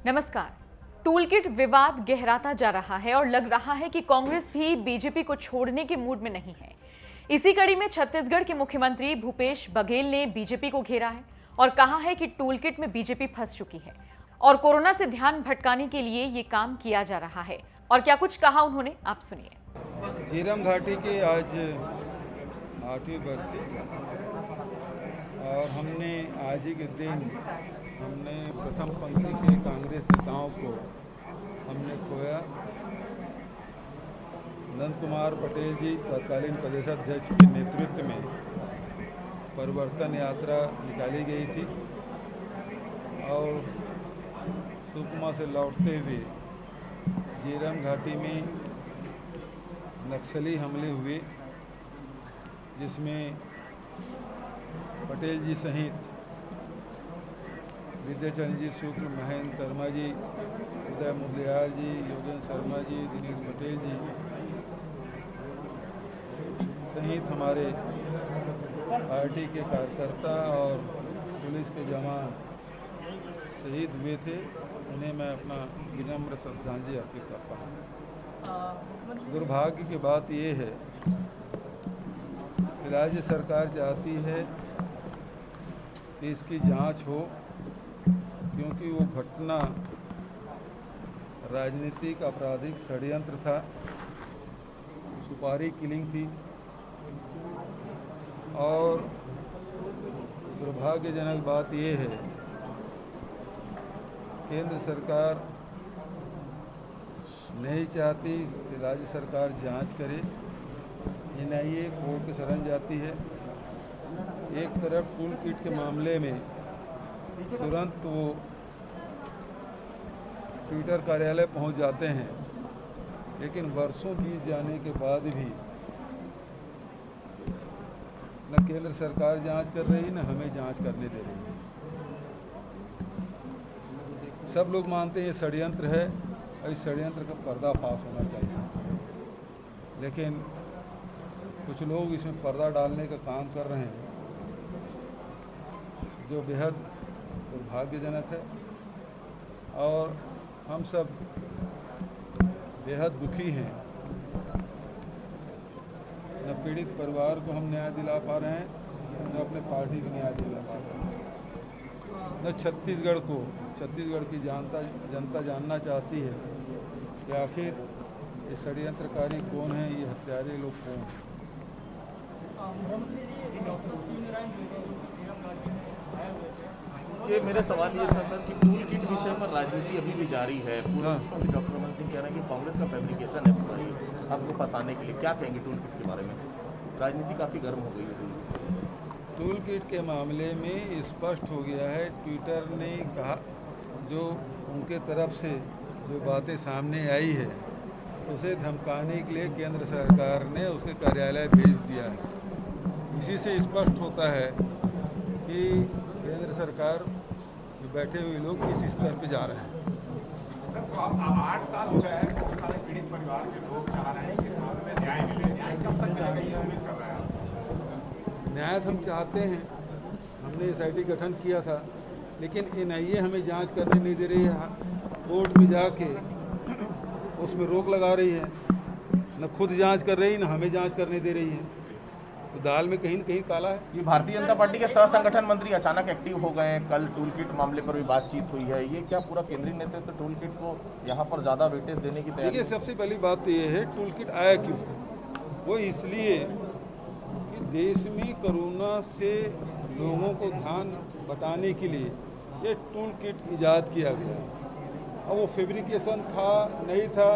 नमस्कार। टूलकिट विवाद गहराता जा रहा है और लग रहा है कि कांग्रेस भी बीजेपी को छोड़ने के मूड में नहीं है। इसी कड़ी में छत्तीसगढ़ के मुख्यमंत्री भूपेश बघेल ने बीजेपी को घेरा है और कहा है कि टूलकिट में बीजेपी फंस चुकी है और कोरोना से ध्यान भटकाने के लिए ये काम किया जा रहा है। और क्या कुछ कहा उन्होंने, आप सुनिए। झीरम घाटी के आज 8वीं बरसी और हमने आज ही के दिन हमने प्रथम पंक्ति के कांग्रेस नेताओं को हमने खोया। नंद कुमार पटेल जी तत्कालीन प्रदेशाध्यक्ष के नेतृत्व में परिवर्तन यात्रा निकाली गई थी और सुकमा से लौटते हुए झीरम घाटी में नक्सली हमले हुए, जिसमें पटेल जी सहित विद्याचंद जी, शुक्ल, महेंद्र कर्मा जी, उदय मुदलियार जी, योगेंद्र शर्मा जी, दिनेश पटेल जी सहित हमारे पार्टी के कार्यकर्ता और पुलिस के जवान शहीद हुए थे। उन्हें मैं अपना विनम्र श्रद्धांजलि अर्पित करता हूँ। दुर्भाग्य की बात यह है कि राज्य सरकार चाहती है कि इसकी जांच हो, क्योंकि वो घटना राजनीतिक आपराधिक षड्यंत्र था, सुपारी किलिंग थी और दुर्भाग्यजनक बात यह है केंद्र सरकार नहीं चाहती कि राज्य सरकार जांच करे। NIA कोर्ट की शरण जाती है। एक तरफ टूलकिट के मामले में तुरंत वो ट्विटर कार्यालय पहुंच जाते हैं, लेकिन वर्षों बीत जाने के बाद भी न केंद्र सरकार जांच कर रही, न हमें जांच करने दे रही है। सब लोग मानते हैं ये षड्यंत्र है और इस षड्यंत्र का पर्दाफाश होना चाहिए, लेकिन कुछ लोग इसमें पर्दा डालने का काम कर रहे हैं, जो बेहद दुर्भाग्यजनक है और हम सब बेहद दुखी हैं। न पीड़ित परिवार को हम न्याय दिला पा रहे हैं, न अपने पार्टी को न्याय दिला पा रहे हैं, न छत्तीसगढ़ की जनता जानना चाहती है कि आखिर ये षड्यंत्रकारी कौन है, ये हत्यारे लोग कौन हैं। ये मेरा सवाल ये था सर कि टूलकिट विषय पर राजनीति अभी भी जारी है। पूरा डॉक्टर रमन सिंह कह रहे हैं कि कांग्रेस का फैब्रिकेशन है पूरी आपको फंसाने के लिए। क्या कहेंगे टूलकिट के बारे में? राजनीति काफ़ी गर्म हो गई है। टूलकिट के मामले में स्पष्ट हो गया है। ट्विटर ने कहा, जो उनके तरफ से जो बातें सामने आई है उसे धमकाने के लिए केंद्र सरकार ने उसके कार्यालय भेज दिया है। इसी से स्पष्ट होता है कि केंद्र सरकार में बैठे हुए लोग किस स्तर पे जा रहे हैं। सर, तो 8 साल हो गए हैं, बहुत सारे पीड़ित परिवार के लोग चाह रहे हैं कि इस मामले में न्याय मिले। न्याय कब तक मिलेगा ये उम्मीद कर रहे हैं? न्याय हम चाहते हैं। हमने SIT गठन किया था, लेकिन NIA हमें जांच करने नहीं दे रही है। कोर्ट में जाके उसमें रोक लगा रही है, न खुद जांच कर रही, न हमें जांच करने दे रही है। तो दाल में कहीं न कहीं काला है। ये भारतीय जनता पार्टी के सह संगठन मंत्री अचानक एक्टिव हो गए हैं। कल टूलकिट मामले पर भी बातचीत हुई है। ये क्या पूरा केंद्रीय नेतृत्व टूलकिट को यहाँ पर ज़्यादा वेटेज देने की तैयारी? देखिए, सबसे पहली बात तो ये है, टूलकिट आया क्यों? वो इसलिए कि देश में कोरोना से लोगों को ध्यान बटाने के लिए ये टूलकिट इजाद किया गया। अब वो फैब्रिकेशन था नहीं था,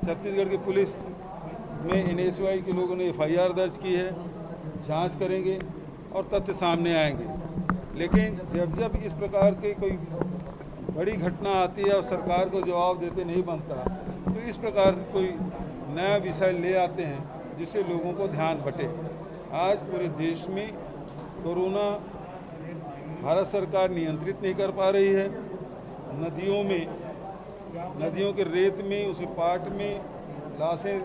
छत्तीसगढ़ की पुलिस में NSY के लोगों ने FIR दर्ज की है, जांच करेंगे और तथ्य सामने आएंगे। लेकिन जब इस प्रकार के कोई बड़ी घटना आती है और सरकार को जवाब देते नहीं बनता, तो इस प्रकार कोई नया विषय ले आते हैं जिससे लोगों को ध्यान बटे। आज पूरे देश में कोरोना भारत सरकार नियंत्रित नहीं कर पा रही है। नदियों के रेत में, उसके पाट में लाशें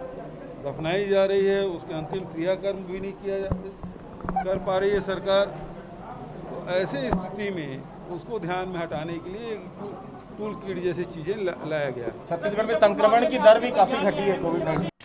दफनाई जा रही है, उसके अंतिम क्रियाकर्म भी नहीं कर पा रही है सरकार। तो ऐसे स्थिति में उसको ध्यान में हटाने के लिए टूल किट जैसी चीज़ें लाया गया। छत्तीसगढ़ में संक्रमण की दर भी काफी घटी है कोविड-19